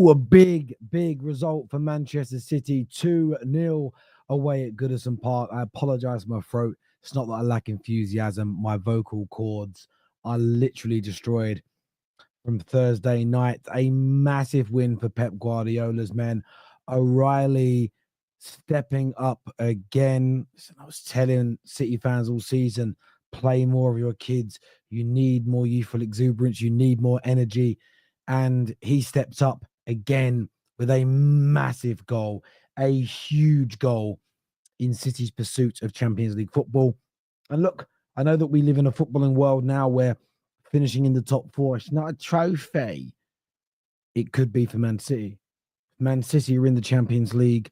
A big result for Manchester City. 2-0 away at Goodison Park. I apologize for my throat. It's not that I lack enthusiasm. My vocal cords are literally destroyed from Thursday night. A massive win for Pep Guardiola's men. O'Reilly stepping up again. I was telling City fans all season, play more of your kids. You need more youthful exuberance. You need more energy. And he steps up again with a massive goal, a huge goal in City's pursuit of Champions League football. And look, I know that we live in a footballing world now where finishing in the top four is not a trophy. It could be for Man City. Man City are in the Champions League.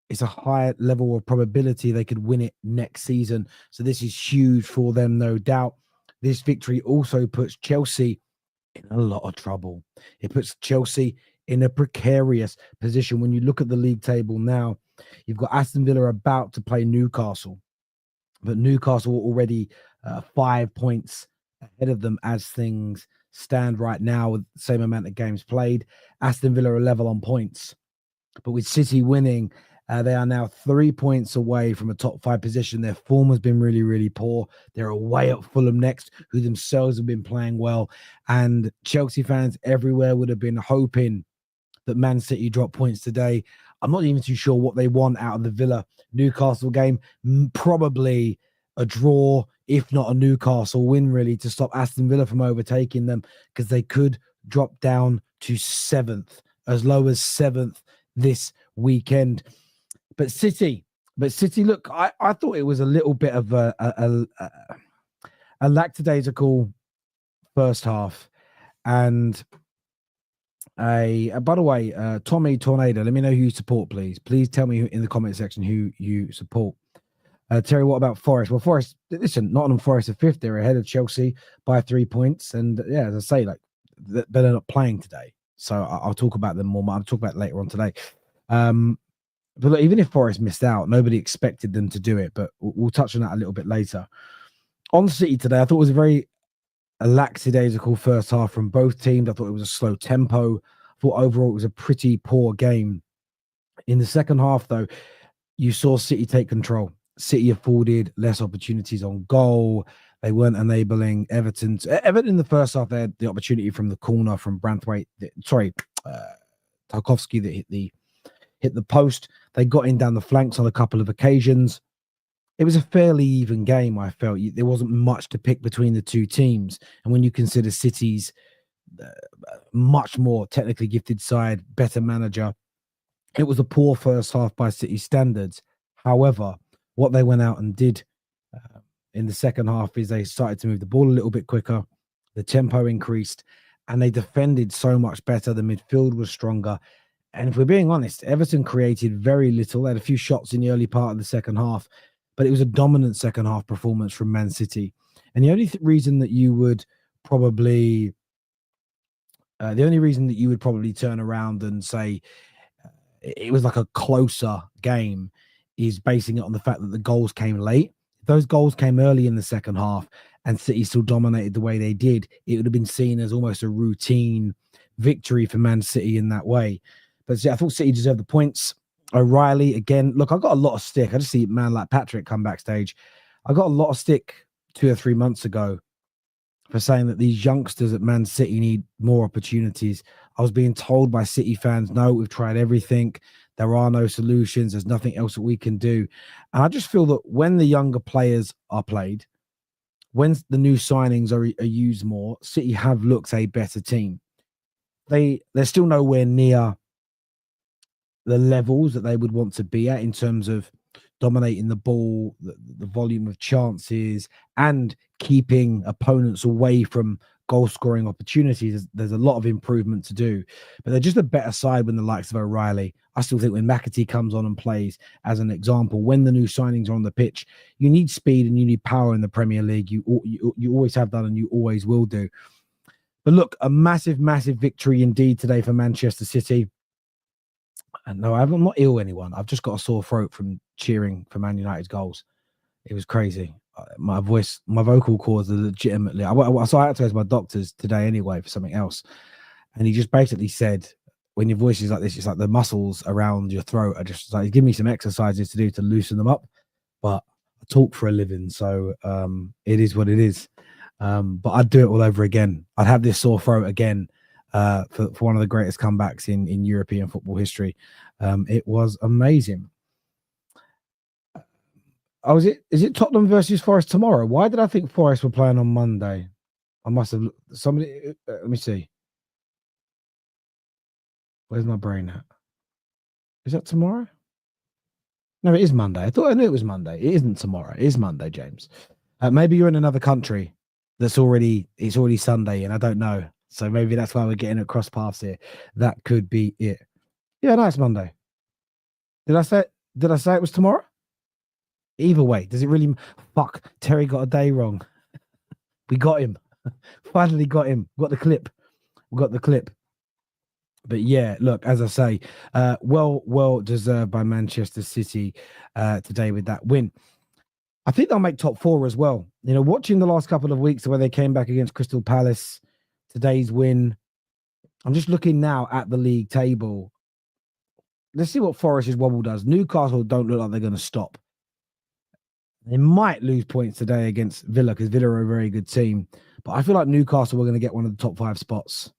It's a higher level of probability they could win it next season. So this is huge for them, no doubt. This victory also puts Chelsea in a lot of trouble. It puts Chelsea in a precarious position. When you look at the league table now, you've got Aston Villa about to play Newcastle, but Newcastle are already 5 points ahead of them as things stand right now with the same amount of games played. Aston Villa are level on points, but with City winning, they are now 3 points away from a top 5 position. Their form has been really poor. They're away at Fulham next, who themselves have been playing well. And Chelsea fans everywhere would have been hoping that Man City drop points today. I'm not even too sure what they want out of the Villa-Newcastle game. Probably a draw, if not a Newcastle win, really, to stop Aston Villa from overtaking them, because they could drop down to 7th, as low as 7th this weekend. But City, look, I thought it was a little bit of a lackadaisical first half. And by the way, Tommy Tornado, let me know who you support, please. Please tell me in the comment section who you support. Terry, what about Forest? Well, Forest, listen, Nottingham Forest are 5th. They're ahead of Chelsea by 3 points. And yeah, as I say, like, they're not playing today. So I'll talk about them more. I'll talk about it later on today. But look, even if Forest missed out, nobody expected them to do it. But we'll touch on that a little bit later. On City today, I thought it was a lackadaisical first half from both teams. I thought it was a slow tempo. I thought overall it was a pretty poor game. In the second half, though, you saw City take control. City afforded less opportunities on goal. They weren't enabling Everton. Everton in the first half, they had the opportunity from the corner from Branthwaite. Tarkowski that hit the post. They got in down the flanks on a couple of occasions. It was a fairly even game, I felt. There wasn't much to pick between the two teams. And when you consider City's much more technically gifted side, better manager, it was a poor first half by City standards. However, what they went out and did in the second half is they started to move the ball a little bit quicker. The tempo increased, and they defended so much better. The midfield was stronger. And if we're being honest, Everton created very little. They had a few shots in the early part of the second half, but it was a dominant second half performance from Man City. And the only reason that you would probably turn around and say it was like a closer game is basing it on the fact that the goals came late. If those goals came early in the second half and City still dominated the way they did, it would have been seen as almost a routine victory for Man City in that way. But I thought City deserved the points. O'Reilly, again, look, I got a lot of stick. I just see a man like Patrick come backstage. I got a lot of stick 2 or 3 months ago for saying that these youngsters at Man City need more opportunities. I was being told by City fans, no, we've tried everything. There are no solutions. There's nothing else that we can do. And I just feel that when the younger players are played, when the new signings are used more, City have looked a better team. They're still nowhere near the levels that they would want to be at in terms of dominating the ball, the volume of chances, and keeping opponents away from goal-scoring opportunities. There's a lot of improvement to do, but they're just a better side when the likes of O'Reilly. I still think when McAtee comes on and plays, as an example, when the new signings are on the pitch, you need speed and you need power in the Premier League. You always have done and you always will do. But look, a massive victory indeed today for Manchester City. And no, I'm not ill, anyone. I've just got a sore throat from cheering for Man United's goals. It was crazy. My vocal cords are legitimately... So I had to go to my doctor's today anyway for something else. And he just basically said, when your voice is like this, it's like the muscles around your throat are just like, give me some exercises to do to loosen them up. But I talk for a living, so it is what it is. But I'd do it all over again. I'd have this sore throat again for one of the greatest comebacks in European football history. It was amazing. Oh, is it Tottenham versus Forest tomorrow? Why did I think Forest were playing on Monday? I must have somebody. Let me see. Where's my brain at? Is that tomorrow? No, it is Monday. I knew it was Monday. It isn't tomorrow. It is Monday, James. Maybe you're in another country it's already Sunday, and I don't know. So maybe that's why we're getting at cross paths here. That could be it. Yeah, no, it's Monday. Did I say it was tomorrow? Either way, does it really? Fuck, Terry got a day wrong. We got him. Finally got him. Got the clip. We got the clip. But yeah, look, as I say, well deserved by Manchester City today with that win. I think they'll make top 4 as well. You know, watching the last couple of weeks where they came back against Crystal Palace, today's win. I'm just looking now at the league table. Let's see what Forest's wobble does. Newcastle don't look like they're going to stop. They might lose points today against Villa because Villa are a very good team. But I feel like Newcastle are going to get one of the top 5 spots.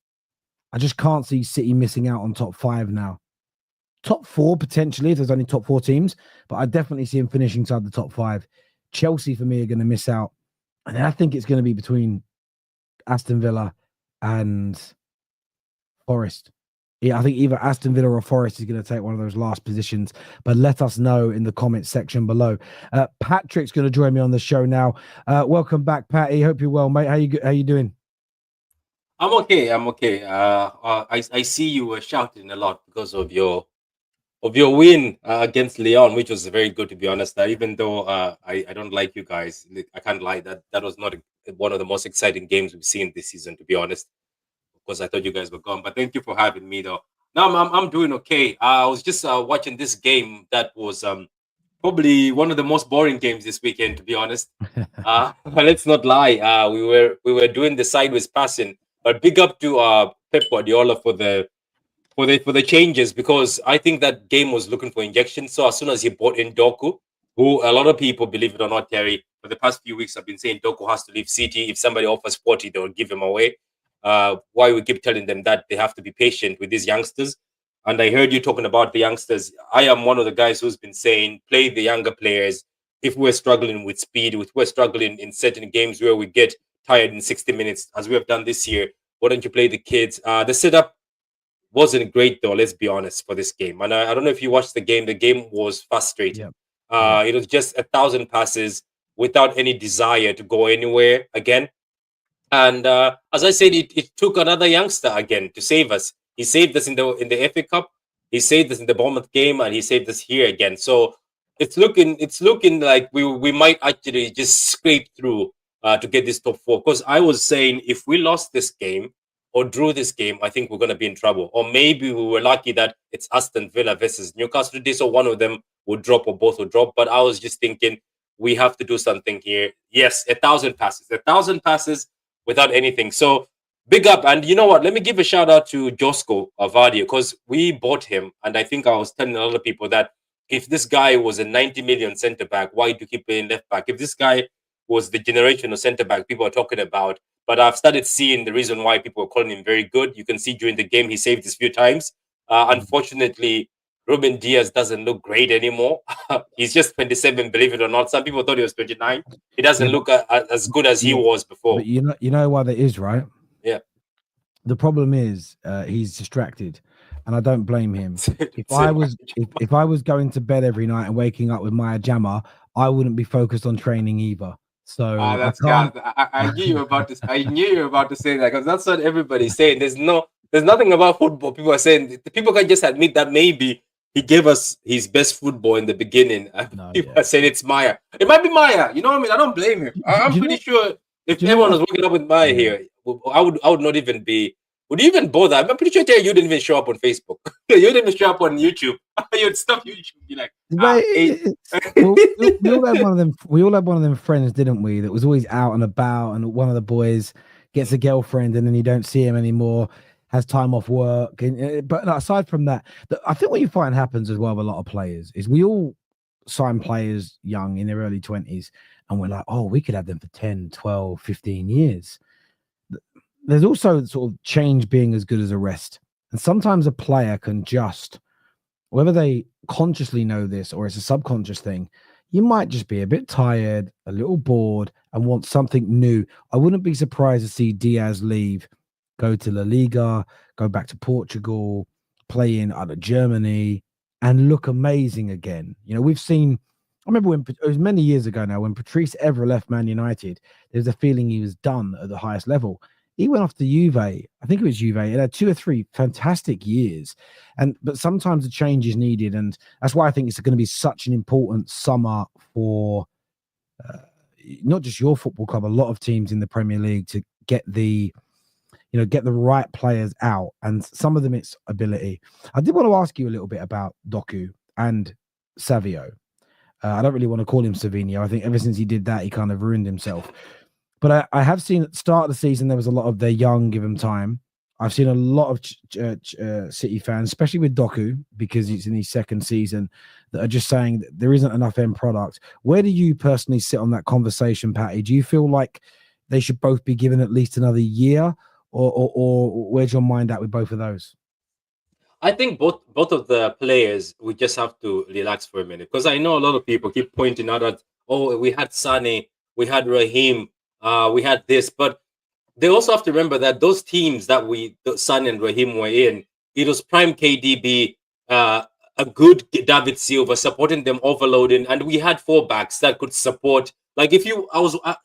I just can't see City missing out on top 5 now. Top 4 potentially if there's only top 4 teams, but I definitely see them finishing inside the top 5. Chelsea for me are going to miss out, and I think it's going to be between Aston Villa and Forest. Yeah, I think either Aston Villa or Forest is going to take one of those last positions. But let us know in the comments section below. Patrick's going to join me on the show now. Welcome back, Patty. Hope you're well, mate. How you doing? I'm okay. I see you were shouting a lot because of your win against Leon, which was very good, to be honest. Even though I don't like you guys, I can't lie, that was not one of the most exciting games we've seen this season, to be honest, because I thought you guys were gone. But thank you for having me, though. Now I'm doing okay. I was just watching this game that was probably one of the most boring games this weekend, to be honest. But let's not lie. We were doing the sideways passing, but big up to Pep Guardiola for the changes, because I think that game was looking for injection. So as soon as he brought in Doku, who a lot of people, believe it or not, Terry, for the past few weeks I've been saying Doku has to leave City. If somebody offers 40, they'll give him away. Why we keep telling them that they have to be patient with these youngsters. And I heard you talking about the youngsters. I am one of the guys who's been saying play the younger players. If we're struggling with speed, if we're struggling in certain games where we get tired in 60 minutes, as we have done this year, why don't you play the kids? The setup wasn't great, though, let's be honest, for this game. And I don't know if you watched the game. The game was frustrating. It was just 1,000 passes without any desire to go anywhere again. And as I said, it took another youngster again to save us. He saved us in the FA Cup. He saved us in the Bournemouth game, and he saved us here again. So it's looking like we might actually just scrape through to get this top 4. Because I was saying if we lost this game or drew this game, I think we're going to be in trouble. Or maybe we were lucky that it's Aston Villa versus Newcastle today, so one of them would drop or both would drop. But I was just thinking we have to do something here. Yes, 1,000 passes without anything. So big up. And you know what? Let me give a shout out to Josko Avadia, because we bought him. And I think I was telling a lot of people that if this guy was a 90 million centre back, why do you keep playing left back? If this guy was the generation of centre back people are talking about, but I've started seeing the reason why people are calling him very good. You can see during the game he saved this few times. Unfortunately, Ruben Diaz doesn't look great anymore. He's just 27, believe it or not. Some people thought he was 29. He doesn't look as good as he was before. But you know why that is, right? Yeah. The problem is he's distracted, and I don't blame him. If I was going to bed every night and waking up with Maya Jama, I wouldn't be focused on training either. So I knew you were about to. I knew you were about to say that, because that's what everybody's saying. There's nothing about football. People are saying people can just admit that maybe he gave us his best football in the beginning. People are saying it's Maya. It might be Maya. You know what I mean? I don't blame him. I'm pretty sure if everyone was waking up with Maya here, I would not even be. Would you even bother? I'm pretty sure you didn't even show up on Facebook. You didn't even show up on YouTube. You'd stop YouTube. Be like, we all had one of them. We all had one of them friends, didn't we? That was always out and about, and one of the boys gets a girlfriend, and then you don't see him anymore. has time off work. But aside from that, I think what you find happens as well with a lot of players is we all sign players young in their early 20s and we're like, oh, we could have them for 10, 12, 15 years. There's also sort of change being as good as a rest. And sometimes a player can just, whether they consciously know this or it's a subconscious thing, you might just be a bit tired, a little bored, and want something new. I wouldn't be surprised to see Diaz leave, go to La Liga, go back to Portugal, play in either Germany, and look amazing again. You know, we've seen, I remember when it was many years ago now, when Patrice Evra left Man United, there was a feeling he was done at the highest level. He went off to Juve. I think it was Juve. It had 2 or 3 fantastic years, but sometimes a change is needed, and that's why I think it's going to be such an important summer for not just your football club, a lot of teams in the Premier League to get the right players out, and some of them it's ability. I did want to ask you a little bit about Doku and Savio. I don't really want to call him Savino. I think ever since he did that, he kind of ruined himself. But I have seen at the start of the season, there was a lot of they're young, give him time. I've seen a lot of City fans, especially with Doku, because he's in his second season, that are just saying that there isn't enough end product. Where do you personally sit on that conversation, Patty? Do you feel like they should both be given at least another year, or where's your mind at with both of those? I think both of the players, we just have to relax for a minute, because I know a lot of people keep pointing out that, oh, we had Sane, we had Raheem, we had this, but they also have to remember that those teams that Sane and Raheem were in, it was prime KDB, a good David Silva supporting them, overloading, and we had 4 backs that could support. Like you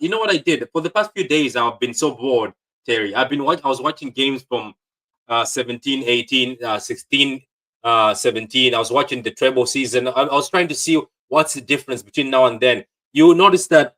know what I did for the past few days? I've been so bored, Terry. I was watching games from 17, 18, 16, 17. I was watching the treble season. I was trying to see what's the difference between now and then. You will notice that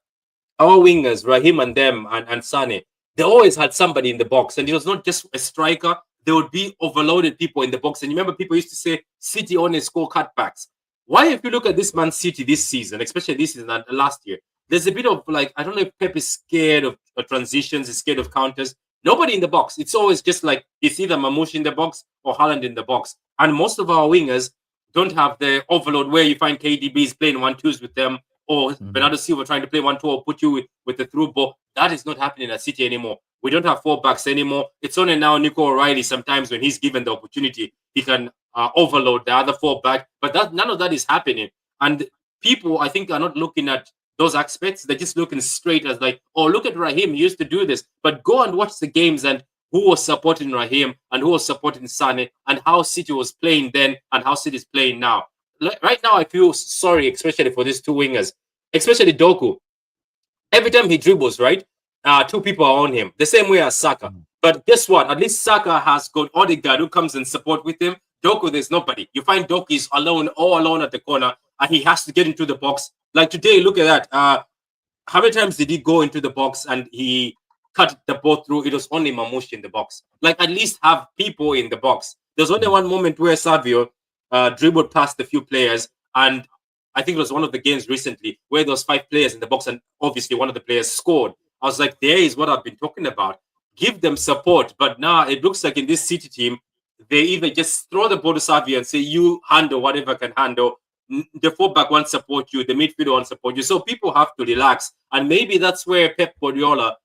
our wingers, Raheem and them and Sane, they always had somebody in the box. And it was not just a striker. There would be overloaded people in the box. And you remember people used to say City only score cutbacks. Why, if you look at this Man City this season, especially this season and last year, there's a bit of like, I don't know if Pep is scared of transitions, is scared of counters. Nobody in the box. It's always just like it's either Mamouche in the box or Haaland in the box. And most of our wingers don't have the overload where you find KDBs playing 1-2s with them, or Bernardo Silva trying to play 1-2 or put you with the through ball. That is not happening at City anymore. We don't have 4 backs anymore. It's only now Nico O'Reilly. Sometimes when he's given the opportunity, he can overload the other 4 back. But none of that is happening. And people, I think, are not looking at those aspects. They're just looking straight as like, oh, look at Raheem. He used to do this. But go and watch the games and who was supporting Raheem and who was supporting Sane and how City was playing then and how City is playing now. Right now, I feel sorry, especially for these 2 wingers, especially Doku. Every time he dribbles, right, 2 people are on him, the same way as Saka. But guess what? At least Saka has got Odegaard who comes and support with him. Doku, there's nobody. You find Doku is all alone at the corner, and he has to get into the box. Like today, look at that. How many times did he go into the box and he cut the ball through? It was only Mamouche in the box. Like, at least have people in the box. There's only one moment where Savio dribbled past a few players, and I think it was one of the games recently where there was 5 players in the box, and obviously one of the players scored. I was like, there is what I've been talking about. Give them support. But now it looks like in this City team, they either just throw the ball to Savio and say, you handle whatever can handle. The 4-back won't support you. The midfielder won't support you. So people have to relax. And maybe that's where Pep Guardiola,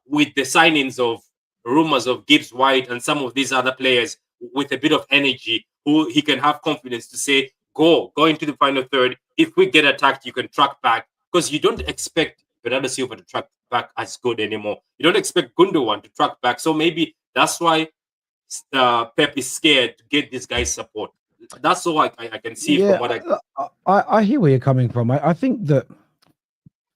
with the signings of rumors of Gibbs White and some of these other players with a bit of energy, who he can have confidence to say, go into the final third. If we get attacked, you can track back, because you don't expect Bernardo Silva to track back as good anymore. You don't expect Gundogan to track back. So maybe that's why Pep is scared to get this guy's support. That's all I can see from what I hear where you're coming from. I think that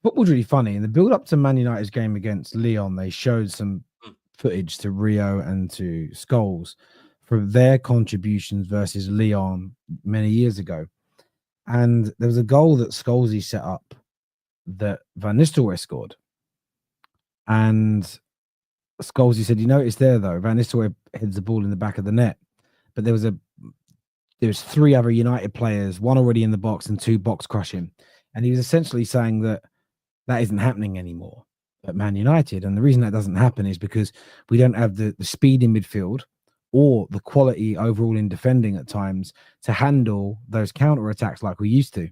football's really funny. In the build up to Man United's game against Lyon, they showed some footage to Rio and to Scholes from their contributions versus Lyon many years ago. And there was a goal that Scholesy set up that Van Nistelrooy scored. And Scholesy said, you notice there, though, Van Nistelrooy heads the ball in the back of the net. But there was 3 other United players, 1 already in the box and 2 box crushing. And he was essentially saying that isn't happening anymore at Man United. And the reason that doesn't happen is because we don't have the speed in midfield. or the quality overall in defending at times to handle those counter attacks like we used to.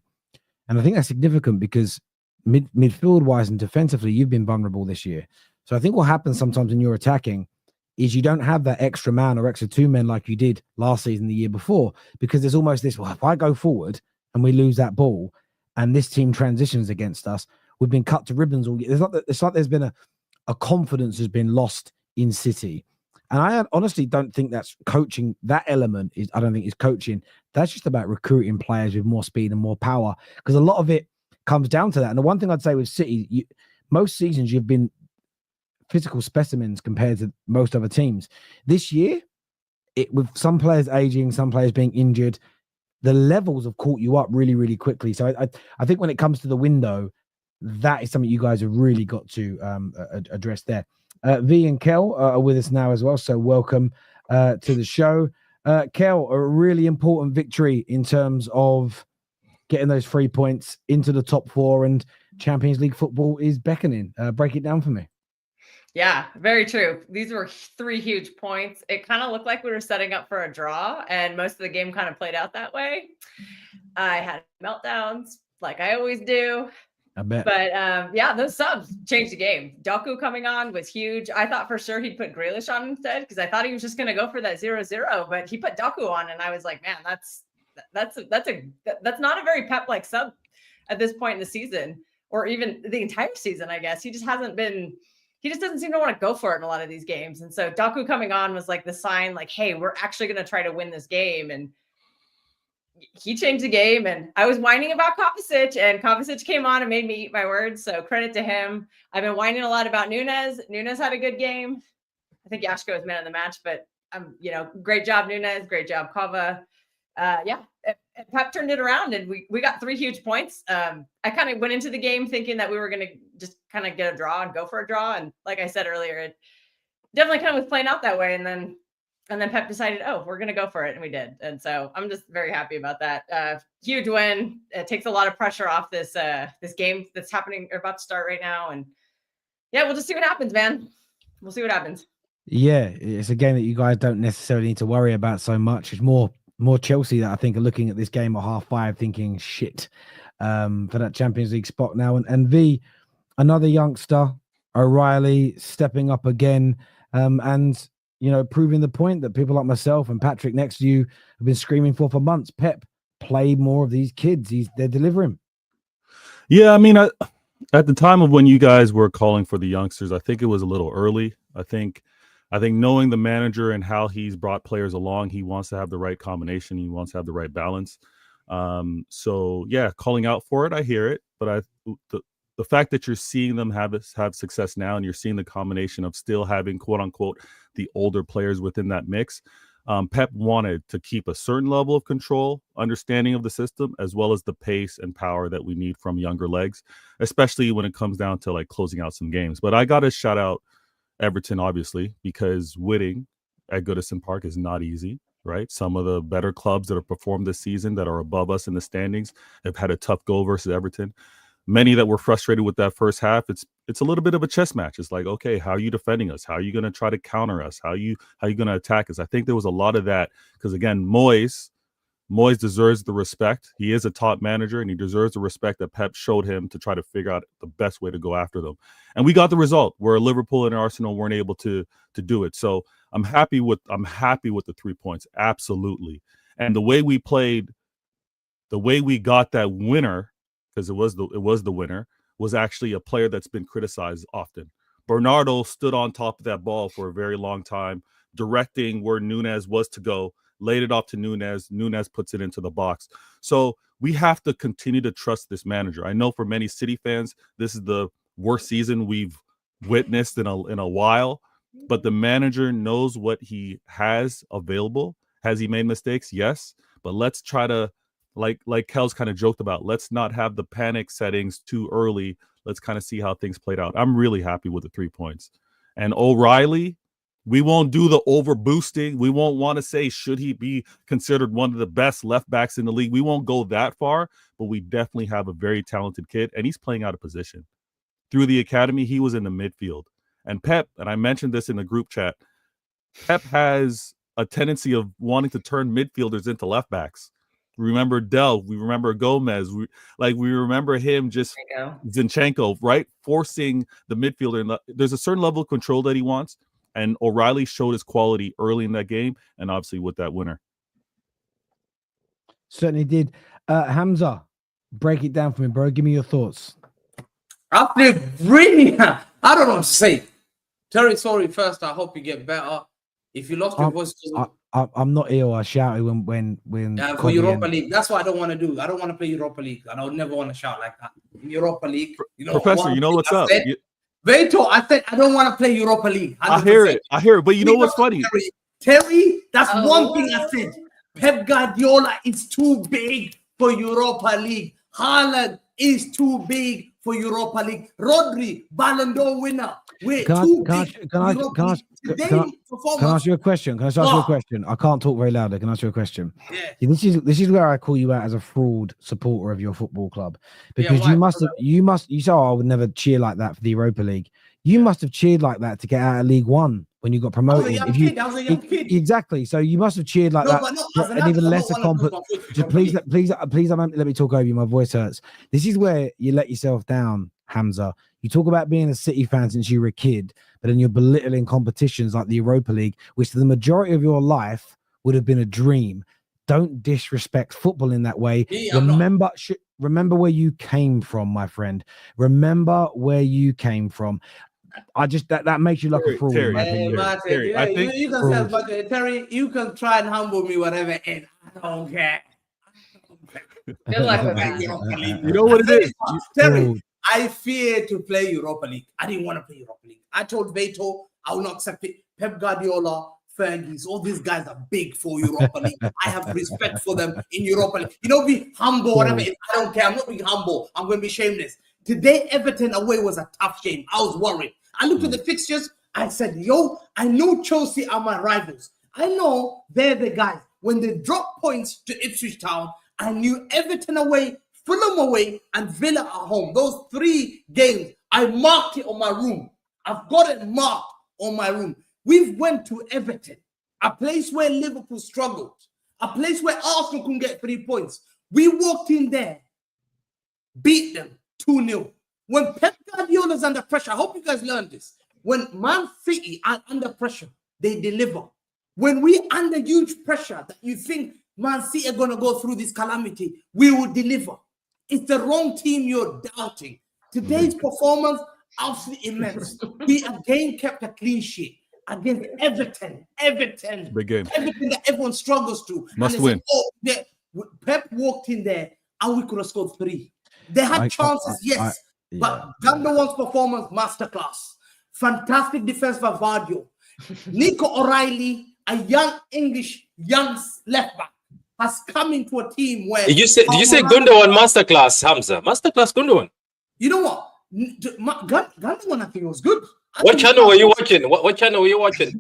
And I think that's significant because midfield wise and defensively, you've been vulnerable this year. So I think what happens sometimes when you're attacking is you don't have that extra man or extra two men like you did last season, the year before, because there's almost this, well, if I go forward and we lose that ball and this team transitions against us, we've been cut to ribbons all year. It's like there's been a confidence has been lost in City. And I honestly don't think that's coaching. That element is, I don't think, is coaching. That's just about recruiting players with more speed and more power, because a lot of it comes down to that. And the one thing I'd say with City, most seasons you've been physical specimens compared to most other teams. This year, with some players aging, some players being injured, the levels have caught you up really, really quickly. So I think when it comes to the window, that is something you guys have really got to address there. V and Kel are with us now as well, so welcome to the show. Kel, a really important victory in terms of getting those 3 points into the top four, and Champions League football is beckoning. Break it down for me. Yeah, very true. These were 3 huge points. It kind of looked like we were setting up for a draw, and most of the game kind of played out that way. I had meltdowns like I always do. I bet. But yeah, those subs changed the game. Doku coming on was huge. I thought for sure he'd put Grealish on instead, because I thought he was just going to go for that 0-0, but he put Doku on, and I was like, man, that's not a very Pep-like sub at this point in the season, or even the entire season, I guess. He just doesn't seem to want to go for it in a lot of these games. And so Doku coming on was like the sign, like, hey, we're actually going to try to win this game. And he changed the game. And I was whining about Kovacic, and Kovacic came on and made me eat my words. So credit to him. I've been whining a lot about Nunes. Nunes had a good game. I think Yashko was man of the match, but great job, Nunes. Great job, Kova. Yeah, Pep turned it around, and we got 3 huge points. I kind of went into the game thinking that we were going to just kind of get a draw and go for a draw. And like I said earlier, it definitely kind of was playing out that way. And then Pep decided, oh, we're going to go for it. And we did. And so I'm just very happy about that. Huge win. It takes a lot of pressure off this game that's happening or about to start right now. And yeah, we'll just see what happens, man. We'll see what happens. Yeah, it's a game that you guys don't necessarily need to worry about so much. It's more Chelsea that I think are looking at this game at 5:30 thinking shit for that Champions League spot now. And V, another youngster, O'Reilly, stepping up again, and proving the point that people like myself and Patrick next to you have been screaming for months. Pep, play more of these kids. They're delivering. Yeah, I mean, at the time of when you guys were calling for the youngsters, I think it was a little early. I think knowing the manager and how he's brought players along, he wants to have the right combination. He wants to have the right balance. So yeah, calling out for it, I hear it. But the fact that you're seeing them have success now, and you're seeing the combination of still having, quote unquote, the older players within that mix. Pep wanted to keep a certain level of control, understanding of the system, as well as the pace and power that we need from younger legs, especially when it comes down to like closing out some games. But I got to shout out Everton, obviously, because winning at Goodison Park is not easy, right? Some of the better clubs that have performed this season that are above us in the standings have had a tough go versus Everton. Many that were frustrated with that first half. It's a little bit of a chess match. It's like, okay, how are you defending us? How are you going to try to counter us? How are you going to attack us? I think there was a lot of that because, again, Moyes deserves the respect. He is a top manager, and he deserves the respect that Pep showed him to try to figure out the best way to go after them. And we got the result where Liverpool and Arsenal weren't able to do it. So I'm happy with the 3 points. Absolutely. And the way we played, the way we got that winner, because it was the winner, was actually a player that's been criticized often. Bernardo stood on top of that ball for a very long time, directing where Nunes was to go, laid it off to Nunes. Nunes puts it into the box. So we have to continue to trust this manager. I know for many City fans, this is the worst season we've witnessed in a while, but the manager knows what he has available. Has he made mistakes? Yes, but let's try to, like Kel's kind of joked about, let's not have the panic settings too early. Let's kind of see how things played out. I'm really happy with the 3 points. And O'Reilly, we won't do the over boosting. We won't want to say, should he be considered one of the best left backs in the league? We won't go that far, but we definitely have a very talented kid, and he's playing out of position. Through the academy, he was in the midfield. And Pep, and I mentioned this in the group chat, Pep has a tendency of wanting to turn midfielders into left backs. We remember Del. We remember Gomez. We remember him just Zinchenko, right? Forcing the midfielder. There's a certain level of control that he wants. And O'Reilly showed his quality early in that game. And obviously with that winner. Certainly did. Hamza, break it down for me, bro. Give me your thoughts. I feel brilliant. I don't know what to say. Terry, sorry. First, I hope you get better. If you lost your voice, I'm not ill. I shouted when for Europa League. That's what I don't want to do. I don't want to play Europa League, and I would never want to shout like that in Europa League. Professor, you know what's up? Vator, I said I don't want to play Europa League. 100%. I hear it. But you know what's funny? Terry, that's one thing I said. Pep Guardiola is too big for Europa League. Haaland is too big for Europa League. Rodri, Ballon d'Or winner. Can I ask you a question? I can't talk very loudly. Can I ask you a question? Yeah. This is where I call you out as a fraud supporter of your football club, because you say, I would never cheer like that for the Europa League. You must have cheered like that to get out of League One when you got promoted. I was a young kid. Exactly. So you must have cheered like that. An even lesser please don't let me talk over you. My voice hurts. This is where you let yourself down, Hamza. You talk about being a City fan since you were a kid, but then you're belittling competitions like the Europa League, which to the majority of your life would have been a dream. Don't disrespect football in that way. Remember where you came from, my friend. Remember where you came from. I just that makes you look a fraud. Terry, Terry, I think you can say, Terry, you can try and humble me, whatever, and I don't care. Good luck with that. You know what it is, Terry. I fear to play Europa League. I didn't want to play Europa League. I told Vator I will not accept it. Pep Guardiola, Fergie's, all these guys are big for Europa League. I have respect for them in Europa League. Be humble, whatever. I don't care. I'm not being humble. I'm going to be shameless. Today, Everton away was a tough game. I was worried. I looked at the fixtures. I said, I know Chelsea are my rivals. I know they're the guys. When they drop points to Ipswich Town, I knew Everton away, Fulham away, and Villa at home. Those 3 games, I marked it on my room. I've got it marked on my room. We went to Everton, a place where Liverpool struggled, a place where Arsenal couldn't get 3 points. We walked in there, beat them 2-0. When Pep Guardiola's under pressure, I hope you guys learned this. When Man City are under pressure, they deliver. When we under huge pressure that you think Man City are going to go through this calamity, we will deliver. It's the wrong team you're doubting. Today's performance, absolutely immense. We again kept a clean sheet against Everton. Big game. Everything that everyone struggles to. Must win. Pep walked in there and we could have scored 3. They had chances, yes. But Gundogan's performance, masterclass. Fantastic defense for Vadio. Nico O'Reilly, a young left back, has come into a team where... Did you say Gundogan masterclass, Hamza? Masterclass Gundogan? You know what? Gundogan, I think, was good. What channel were you watching? What channel were you watching?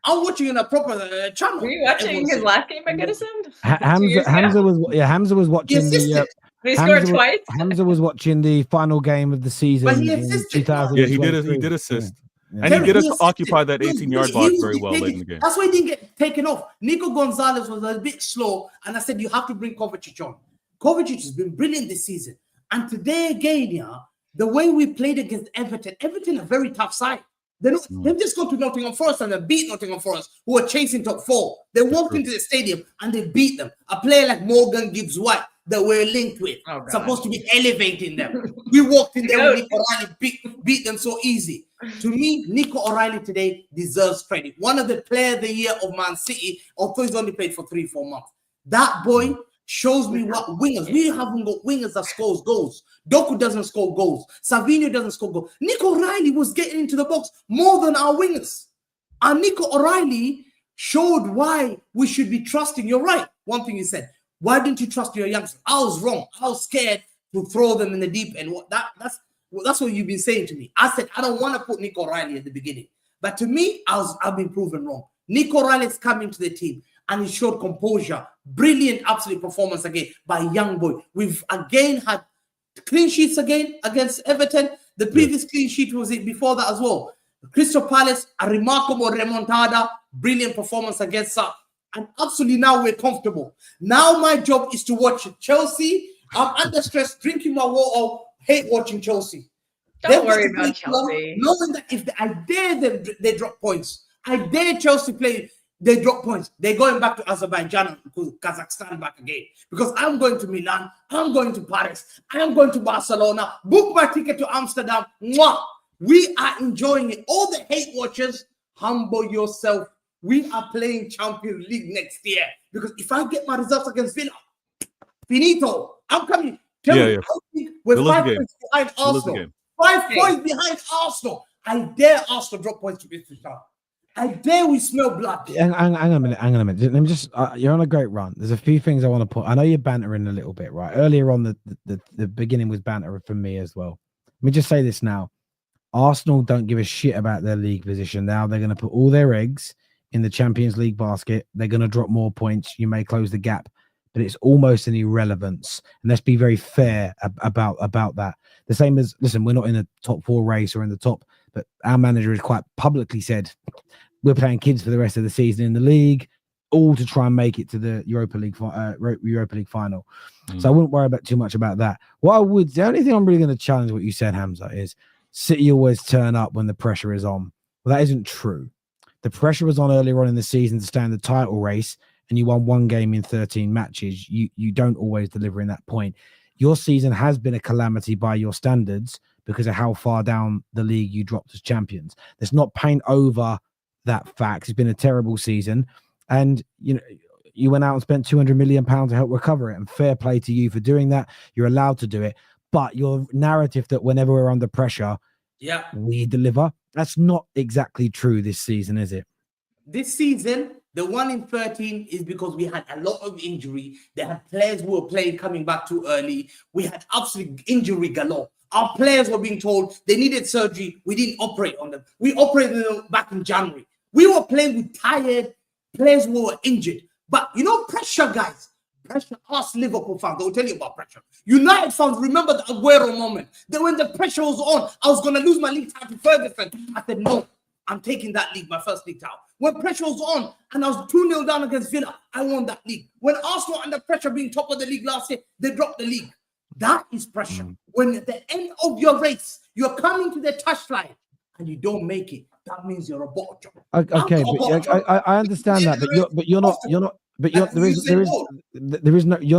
I'm watching in a proper channel. Were you watching his last game at Goodison? Hamza was watching the... He scored twice. Hamza was watching the final game of the season. But he assisted. Yeah, he did assist. Yeah. And he did occupy that 18-yard box very well late in the game. That's why he didn't get taken off. Nico Gonzalez was a bit slow, and I said, you have to bring Kovacic on. Kovacic has been brilliant this season. And today again, the way we played against Everton a very tough side. They've just gone to Nottingham Forest and they beat Nottingham Forest, who are chasing top 4. They walked into the stadium and they beat them. A player like Morgan Gibbs-White that we're linked with, supposed to be elevating them. We walked in there with Nico O'Reilly, beat them so easy. To me, Nico O'Reilly today deserves credit. One of the player of the year of Man City, although he's only played for 3-4 months. That boy shows me what wingers. We haven't got wingers that scores goals. Doku doesn't score goals. Savio doesn't score goals. Nico O'Reilly was getting into the box more than our wingers. And Nico O'Reilly showed why we should be trusting. You're right. One thing you said. Why didn't you trust your youngsters? I was wrong. I was scared to throw them in the deep end. That's what you've been saying to me. I said, I don't want to put Nico O'Reilly at the beginning. But to me, I've been proven wrong. Nico O'Reilly is coming to the team and he showed composure. Brilliant, absolute performance again by a young boy. We've again had clean sheets again against Everton. The previous clean sheet was it before that as well. Crystal Palace, a remarkable remontada. Brilliant performance against and absolutely now we're comfortable. Now my job is to watch Chelsea. I'm under stress, drinking my water, hate watching Chelsea. Don't worry about Chelsea. Knowing that if I dare them, they drop points. I dare Chelsea play, they drop points. They're going back to Azerbaijan, Kazakhstan back again. Because I'm going to Milan, I'm going to Paris, I'm going to Barcelona. Book my ticket to Amsterdam. Mwah! We are enjoying it. All the hate watchers, humble yourself. We are playing Champions League next year. Because if I get my results against Villa, finito. I'm coming. We're 5 points behind Arsenal. 5 points behind Arsenal. I dare Arsenal drop points to Ipswich Town. I dare we smell blood. Hang on a minute. Let me just. You're on a great run. There's a few things I want to put. I know you're bantering a little bit, right? Earlier on, the beginning was banter from me as well. Let me just say this now. Arsenal don't give a shit about their league position now. They're going to put all their eggs in the Champions League basket. They're going to drop more points. You may close the gap, but it's almost an irrelevance. And let's be very fair about that. The same as, listen, we're not in a top 4 race or in the top, but our manager has quite publicly said we're playing kids for the rest of the season in the league, all to try and make it to the Europa League final. So I wouldn't worry about too much about that. The only thing I'm really going to challenge what you said, Hamza, is City always turn up when the pressure is on. Well, that isn't true. The pressure was on earlier on in the season to stay in the title race, and you won 1 game in 13 matches. You don't always deliver in that point. Your season has been a calamity by your standards because of how far down the league you dropped as champions. Let's not paint over that fact. It's been a terrible season, and you went out and spent £200 million to help recover it, and fair play to you for doing that. You're allowed to do it, but your narrative that whenever we're under pressure, we deliver, that's not exactly true this season, is it? This season, the 1 in 13 is because we had a lot of injury. They had players who were playing coming back too early. We had absolute injury galore. Our players were being told they needed surgery. We didn't operate on them. We operated on them back in January. We were playing with tired players who were injured. But pressure, guys. Pressure. Ask Liverpool fans. They'll tell you about pressure. United fans remember the Aguero moment. That when the pressure was on, I was going to lose my league title to Ferguson. I said, no, I'm taking that league, my first league title. When pressure was on and I was 2-0 down against Villa, I won that league. When Arsenal under pressure being top of the league last year, they dropped the league. That is pressure. When at the end of your race, you're coming to the touchline and you don't make it, that means you're a bottle jumper. Okay, I understand that, but you're not. You're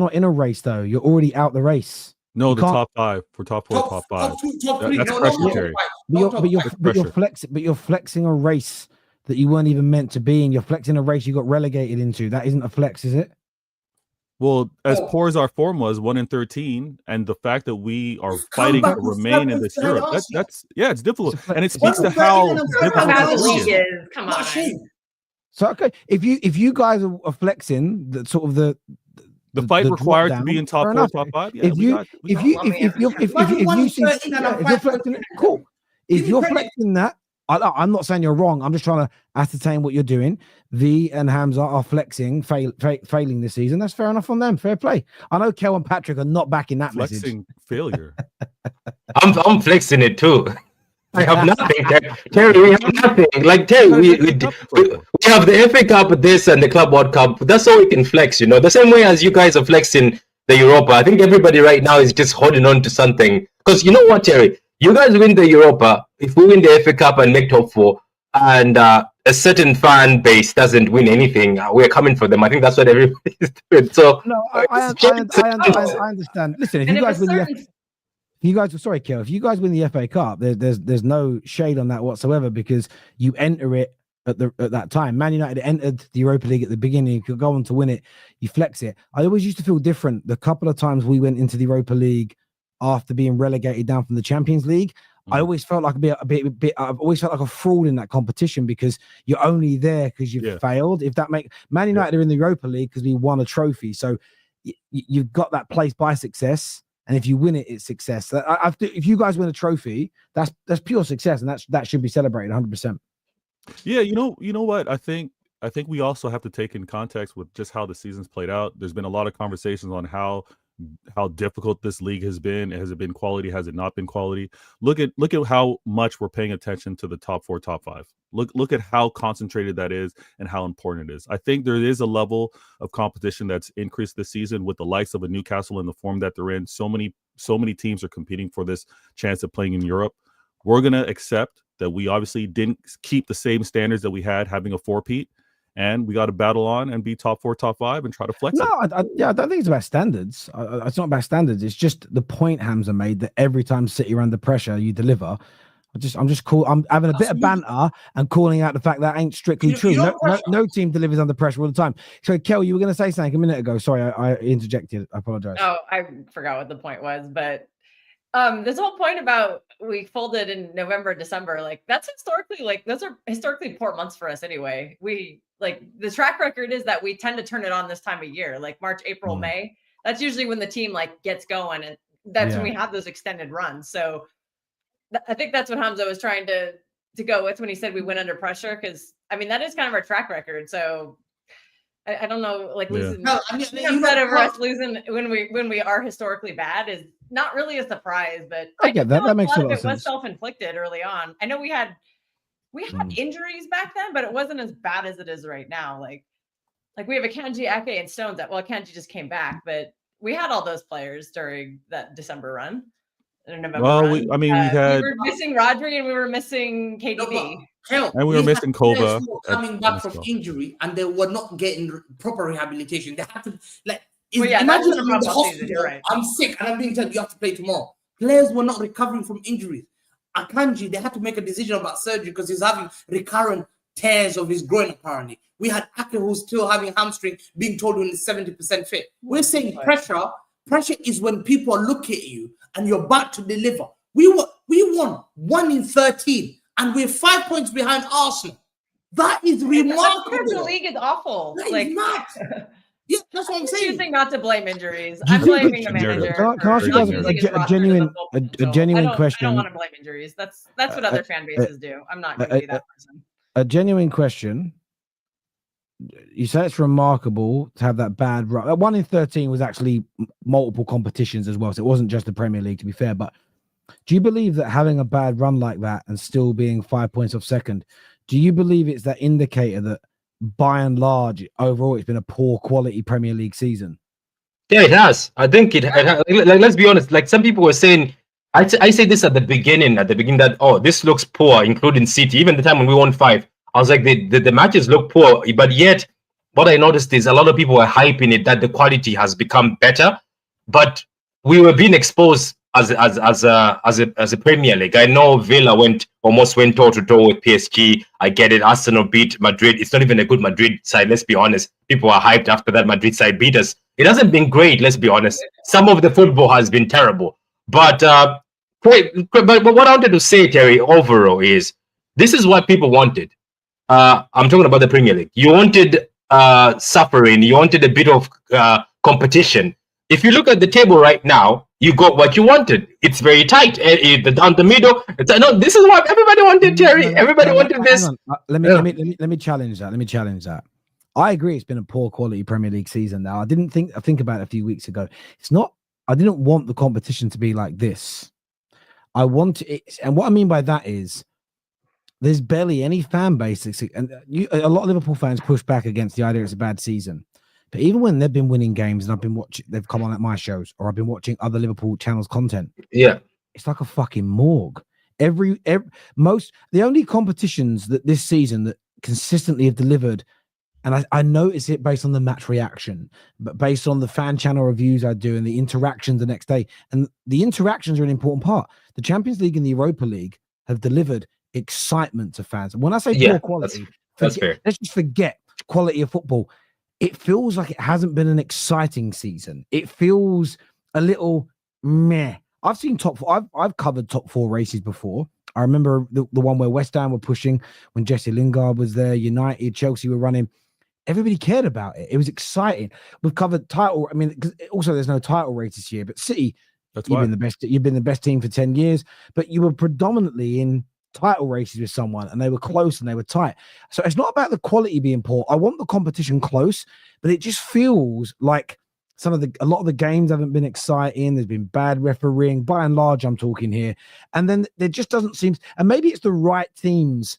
not in a race though. You're already out the race. No, the top 5 for top 4, top 5. That's pressure, but you're flexing a race that you weren't even meant to be in. You're flexing a race you got relegated into. That isn't a flex, is it? Well, as poor as our form was, 1 in 13, and the fact that we are fighting to remain in this Europe, that's it's difficult, and it speaks to how difficult the league is. Come on. So okay, if you guys are flexing the sort of the fight required to be in top 4, top 5, if you're flexing it, cool. If you're flexing that, I'm not saying you're wrong. I'm just trying to ascertain what you're doing. V and Hamza are flexing, failing this season. That's fair enough on them. Fair play. I know Kel and Patrick are not backing that flexing failure. I'm flexing it too. I have nothing, Terry. We have nothing. Like Terry, we have the FA Cup, this, and the Club World Cup. That's all we can flex. The same way as you guys are flexing the Europa. I think everybody right now is just holding on to something. Because you know what, Terry? You guys win the Europa. If we win the FA Cup and make top 4, and a certain fan base doesn't win anything, we're coming for them. I think that's what everybody is doing. So no, I understand. Listen, if you guys win the FA Cup, there's no shade on that whatsoever because you enter it at that time. Man United entered the Europa League at the beginning. If you go on to win it, you flex it. I always used to feel different. The couple of times we went into the Europa League after being relegated down from the Champions League, I always felt like I've always felt like a fraud in that competition because you're only there because you've failed. If that Man United are in the Europa League because we won a trophy, so you've got that place by success, and if you win it, it's success. If you guys win a trophy, that's pure success, and that should be celebrated 100%. Yeah, you know what? I think we also have to take in context with just how the season's played out. There's been a lot of conversations on how how difficult this league has been. Has it been quality? Has it not been quality? Look at how much we're paying attention to the top 4, top 5. Look at how concentrated that is and how important it is. I think there is a level of competition that's increased this season with the likes of a Newcastle in the form that they're in. So many teams are competing for this chance of playing in Europe. We're gonna accept that we obviously didn't keep the same standards that we had having a 4-peat. And we got to battle on and be top 4, top 5 and try to flex it. I don't think it's about standards. It's not about standards. It's just the point Hamza made that every time City are under pressure, you deliver. I'm just cool. I'm having a bit of banter and calling out the fact that ain't strictly true. No team delivers under pressure all the time. So, Kel, you were going to say something a minute ago. Sorry, I interjected. I apologize. Oh, I forgot what the point was, but this whole point about we folded in November, December, like that's historically, like those are historically poor months for us anyway. We like the track record is that we tend to turn it on this time of year, like March, April, May. That's usually when the team like gets going, and that's when we have those extended runs. So I think that's what Hamza was trying to go with when he said we went under pressure, because I mean that is kind of our track record. So I don't know, like losing upset over us losing when we are historically bad is not really a surprise, but I get that. That makes a lot of sense. It was self-inflicted early on. I know we had injuries back then, but it wasn't as bad as it is right now. Like we have a Kanji, Ake, and Stones that Kanji just came back, but we had all those players during that December run. Well, we were missing Rodri and we were missing KDB. And we were missing Kova coming back from injury, and they were not getting proper rehabilitation. They had to imagine I'm in the hospital, right. I'm sick, and I'm being told you have to play tomorrow. Players were not recovering from injuries. Akanji, they had to make a decision about surgery because he's having recurrent tears of his groin, apparently. We had Ake, who's still having hamstring, being told when he's 70% fit. We're saying pressure is when people look at you and you're about to deliver. We won 1 in 13, and we're 5 points behind Arsenal. That is remarkable. The league is awful. That is not. Yeah, that's what I'm saying. Choosing not to blame injuries. I'm blaming the manager. Can I ask you guys a genuine question? I don't want to blame injuries. That's what other fan bases do. I'm not going to be that person. A genuine question. You say it's remarkable to have that bad run. 1 in 13 was actually multiple competitions as well, so it wasn't just the Premier League, to be fair. But do you believe that having a bad run like that and still being 5 points off second, do you believe it's that indicator that by and large, overall, it's been a poor quality Premier League season? Yeah, it has. I think it has. Like, let's be honest. Like some people were saying, I say this at the beginning that this looks poor, including City. Even the time when we won 5, I was like the matches look poor. But yet, what I noticed is a lot of people were hyping it that the quality has become better. But we were being exposed as a Premier League. I know Villa almost went toe to toe with PSG. I get it. Arsenal beat Madrid. It's not even a good Madrid side. Let's be honest. People are hyped after that Madrid side beat us. It hasn't been great. Let's be honest. Some of the football has been terrible. But what I wanted to say, Terry, overall is this is what people wanted. I'm talking about the Premier League. You wanted suffering. You wanted a bit of competition. If you look at the table right now, you got what you wanted. It's very tight. Down the middle. This is what everybody wanted, Terry. Everybody wanted this. Let me challenge that. I agree. It's been a poor quality Premier League season. Now, I think about it a few weeks ago. I didn't want the competition to be like this. I want it, and what I mean by that is there's barely any fan base, and a lot of Liverpool fans push back against the idea it's a bad season. But even when they've been winning games and I've been watching, they've come on at my shows or I've been watching other Liverpool channels content. Yeah, it's like a fucking morgue. The only competitions that this season that consistently have delivered, and I notice it based on the match reaction, but based on the fan channel reviews I do and the interactions the next day. And the interactions are an important part. The Champions League and the Europa League have delivered excitement to fans. And when I say poor quality, that's fair. Let's just forget quality of football. It feels like it hasn't been an exciting season. It feels a little meh. I've seen I've covered top 4 races before. I remember the one where West Ham were pushing when Jesse Lingard was there, United, Chelsea were running. Everybody cared about it. It was exciting. We've covered title. I mean, also there's no title race this year, but City, you've been the best. You've been the best team for 10 years, but you were predominantly in title races with someone, and they were close and they were tight. So it's not about the quality being poor. I want the competition close, but it just feels like a lot of the games haven't been exciting. There's been bad refereeing, by and large. I'm talking here, and then there just doesn't seem. And maybe it's the right teams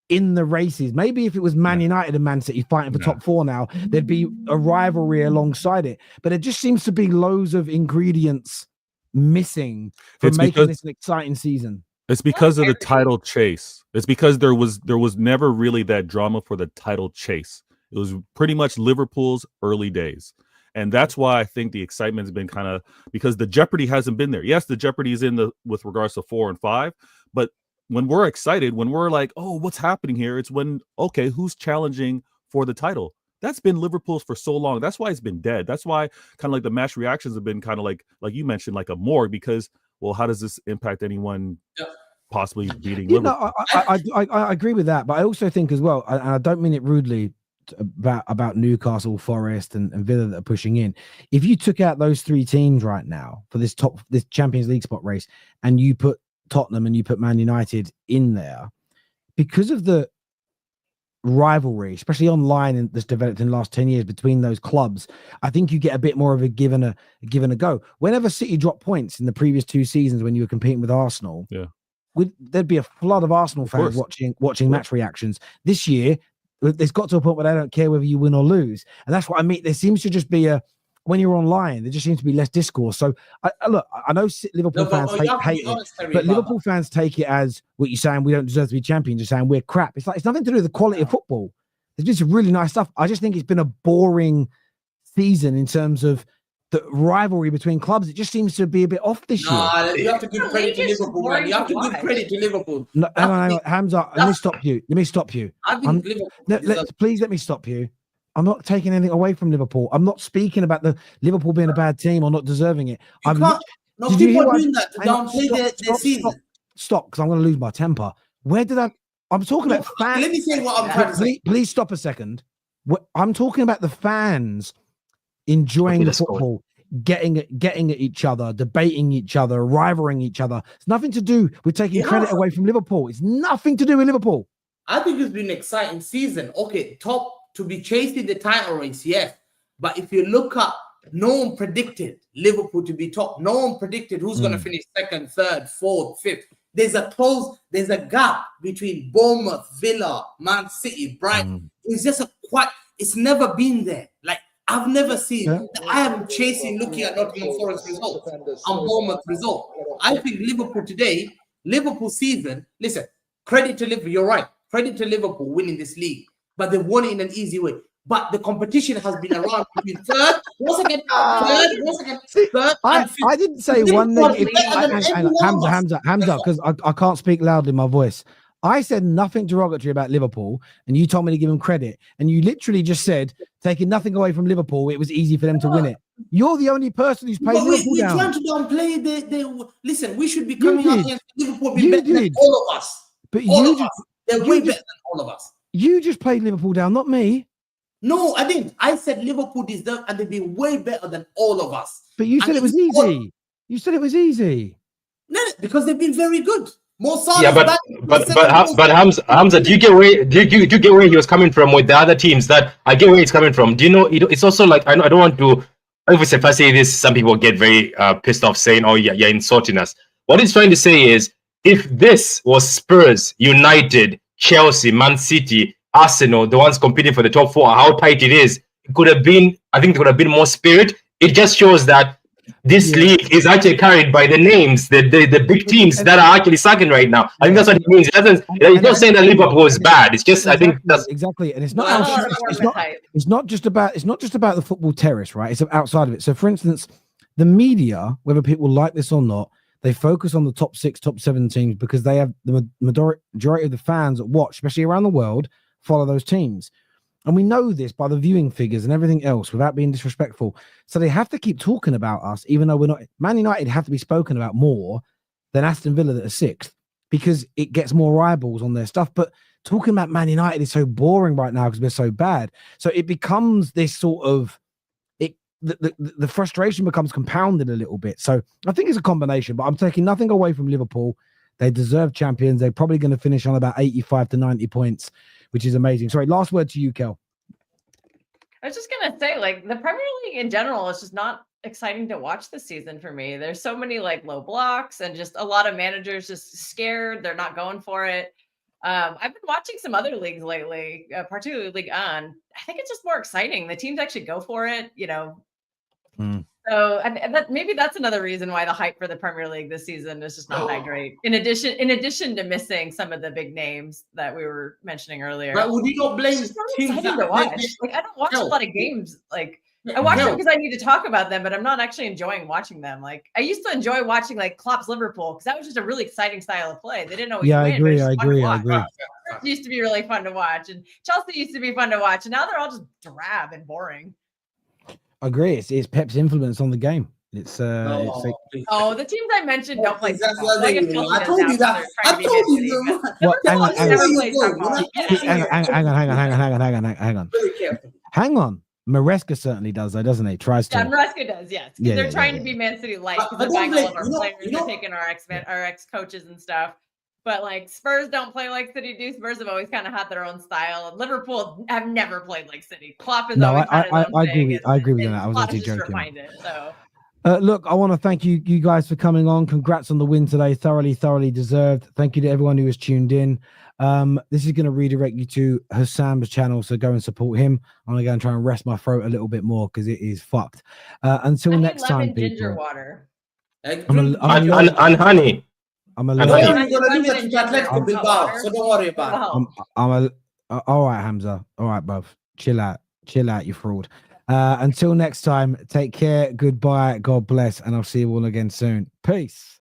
in the races. Maybe if it was Man United and Man City fighting for top 4 now, there'd be a rivalry alongside it. But it just seems to be loads of ingredients missing for making this an exciting season. It's because of the title chase. It's because there was never really that drama for the title chase. It was pretty much Liverpool's early days. And that's why I think the excitement has been kind of, because the jeopardy hasn't been there. Yes, the jeopardy is with regards to 4 and 5, but when we're excited, when we're like, oh, what's happening here? It's when, okay, who's challenging for the title? That's been Liverpool's for so long. That's why it's been dead. That's why kind of like the match reactions have been kind of like you mentioned, like a morgue, because, well, how does this impact anyone possibly beating Liverpool? I agree with that, but I also think as well, and I don't mean it rudely, about Newcastle, Forest, and Villa that are pushing in. If you took out those 3 teams right now for this Champions League spot race, and you put Tottenham and you put Man United in there, because of the rivalry, especially online, and that's developed in the last 10 years between those clubs, I think you get a bit more of a give and a go. Whenever City dropped points in the previous 2 seasons when you were competing with Arsenal, there'd be a flood of Arsenal fans watching match reactions. This year, there's got to a point where they don't care whether you win or lose, and that's what I mean. There seems to just be when you're online, there just seems to be less discourse. So, I know Liverpool fans hate it, but Liverpool fans take it as what you're saying, we don't deserve to be champions. You're saying we're crap. It's like, it's nothing to do with the quality of football. There's been some really nice stuff. I just think it's been a boring season in terms of the rivalry between clubs. It just seems to be a bit off this year. You have to give credit to Liverpool, man. You have to give credit to Liverpool. No, hang on. Hamza, let me stop you. Please let me stop you. I'm not taking anything away from Liverpool. I'm not speaking about the Liverpool being a bad team or not deserving it. People are doing that to downplay their season. Stop, because I'm going to lose my temper. I'm talking about fans. Let me say what I'm trying to say. Please stop a second. I'm talking about the fans enjoying the football, getting at each other, debating each other, rivaling each other. It's nothing to do with taking credit away from Liverpool. It's nothing to do with Liverpool. I think it's been an exciting season. Okay, top to be chased in the title race, yes. But if you look at, no one predicted Liverpool to be top. No one predicted who's going to finish 2nd, 3rd, 4th, 5th. There's a gap between Bournemouth, Villa, Man City, Brighton. It's just it's never been there. Like, I've never seen. I am chasing, looking at Nottingham Forest results and Bournemouth result. I think Liverpool season. Listen, credit to Liverpool. You're right. Credit to Liverpool winning this league, but they won it in an easy way. But the competition has been around between third. I didn't say one negative. Hamza, because I can't speak loudly in my voice. I said nothing derogatory about Liverpool, and you told me to give them credit, and you literally just said, taking nothing away from Liverpool, it was easy for them to win it. You're the only person who's played Liverpool down. We're trying to downplay listen, we should be coming out against Liverpool being better than all of us. But they're way better than all of us. You just played Liverpool down, not me. No, I didn't. I said Liverpool deserve, and they'd be way better than all of us. But you said it was easy. You said it was easy. No, because they've been very good. But Hamza, do you get where he was coming from with the other teams? That I get where he's coming from. Do you know? It's also like I don't want to. Obviously, if I say this, some people get very pissed off, saying, "Oh, yeah, you're insulting us." What he's trying to say is, if this was Spurs, United, Chelsea, Man City, Arsenal, the ones competing for the top 4, how tight it is, it could have been. I think there could have been more spirit. It just shows that this league is actually carried by the names, the big teams that are actually sucking right now. I think that's what it means. He's not saying that Liverpool is bad. It's just I think that's exactly, and it's not just about the football terrace, right? It's outside of it. So, for instance, the media, whether people like this or not, they focus on the top 6, top 7 teams because they have the majority of the fans that watch, especially around the world, follow those teams. And we know this by the viewing figures and everything else without being disrespectful. So they have to keep talking about us, even though we're not. Man United have to be spoken about more than Aston Villa that are 6th because it gets more eyeballs on their stuff. But talking about Man United is so boring right now because we're so bad. So it becomes this sort of, the frustration becomes compounded a little bit. So I think it's a combination, but I'm taking nothing away from Liverpool. They deserve champions. They're probably going to finish on about 85 to 90 points, which is amazing. Sorry, last word to you, Kel. I was just gonna say, like, the Premier League in general is just not exciting to watch this season for me. There's so many like low blocks and just a lot of managers just scared. They're not going for it. I've been watching some other leagues lately, particularly League On. I think it's just more exciting. The teams actually go for it, you know. So, and that maybe that's another reason why the hype for the Premier League this season is just not that great. In addition to missing some of the big names that we were mentioning earlier. But would you not blame It's just not teams exciting that to watch. Like, I don't watch a lot of games. Like, I watch them because I need to talk about them, but I'm not actually enjoying watching them. Like, I used to enjoy watching like Klopp's Liverpool because that was just a really exciting style of play. They didn't always win. I agree. I agree. It used to be really fun to watch, and Chelsea used to be fun to watch, and now they're all just drab and boring. I agree. It's Pep's influence on the game. It's the teams I mentioned don't play. I told you that. I told you. Well, hang on. Maresca certainly does, though, doesn't he? Tries to. Yeah, Maresca does. Yes, they're trying to be Man City light because they're buying all of our players. They're taking our ex coaches and stuff. But like Spurs don't play like City do. Spurs have always kind of had their own style, and Liverpool have never played like City. Klopp has always had his own thing. I agree with you on that. I was actually joking. So. Look, I want to thank you guys for coming on. Congrats on the win today. Thoroughly deserved. Thank you to everyone who has tuned in. This is going to redirect you to Hassan's channel, so go and support him. I'm going to go and try and rest my throat a little bit more because it is fucked. Until next time, people. Ginger water. And honey. I'm going to leave it to Atletico Bilbao, so don't worry about it. All right, Hamza. All right, bruv. Chill out, you fraud. Until next time, take care. Goodbye. God bless. And I'll see you all again soon. Peace.